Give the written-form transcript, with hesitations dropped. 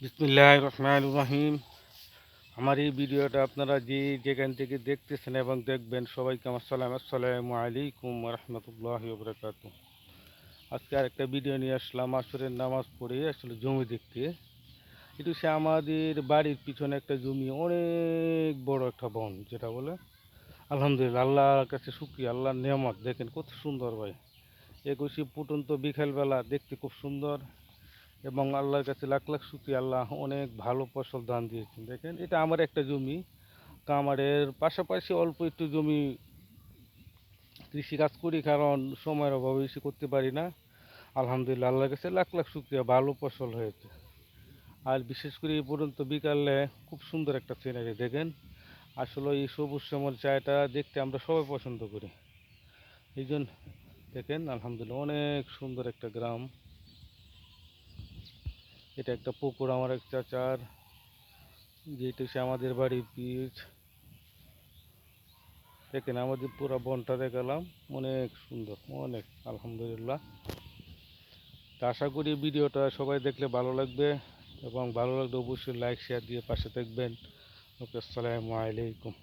বিসমিল্লাহির রহমানির রহিম। আমার এই ভিডিওটা আপনারা যেখান থেকে দেখতেছেন এবং দেখবেন সবাইকে আমার সালাম, আসসালামু আলাইকুম রহমতুল্লাহি ওবরাকাতুহ। আজকে আরেকটা ভিডিও নিয়ে আসলাম আসরের নামাজ পড়ে আসলে জমি দেখতে। এটা সে আমাদের বাড়ির পিছনে একটা জমি, অনেক বড় একটা বন যেটা বলে। আলহামদুলিল্লাহ, আল্লাহর কাছে শুকরিয়া, আল্লাহর নিয়ামত দেখেন কত সুন্দর ভাই। 21 ফুটন্ত বিকেলবেলা দেখতে খুব সুন্দর এবং আল্লাহর কাছে লাখ লাখ শুকরিয়া, আল্লাহ অনেক ভালো ফসল দান দিয়েছেন। দেখেন এটা আমার একটা জমি, কামারের পাশাপাশি অল্প একটু জমি কৃষিকাজ করি, কারণ সময়ের অভাবে বেশি করতে পারি না। আলহামদুলিল্লাহ, আল্লাহর কাছে লাখ লাখ শুকরিয়া, ভালো ফসল হয়েছে। আর বিশেষ করে এই পর্যন্ত বিকালে খুব সুন্দর একটা সিনারি দেখেন। আসলে এই সবুজ শ্যামল চায়টা দেখতে আমরা সবাই পছন্দ করি, এই জন্য দেখেন আলহামদুলিল্লাহ অনেক সুন্দর একটা গ্রাম। এটা একটা পুকুর আমার এক চাচার, যেটা সে আমাদের বাড়ির পিচ। দেখেন আমাদের পুরো বনটা দেখালাম, অনেক সুন্দর, অনেক আলহামদুলিল্লাহ। তা আশা করি ভিডিওটা সবাই দেখলে ভালো লাগবে, এবং ভালো লাগলে অবশ্যই লাইক শেয়ার দিয়ে পাশে থাকবেন। ওকে, আসসালামু আলাইকুম।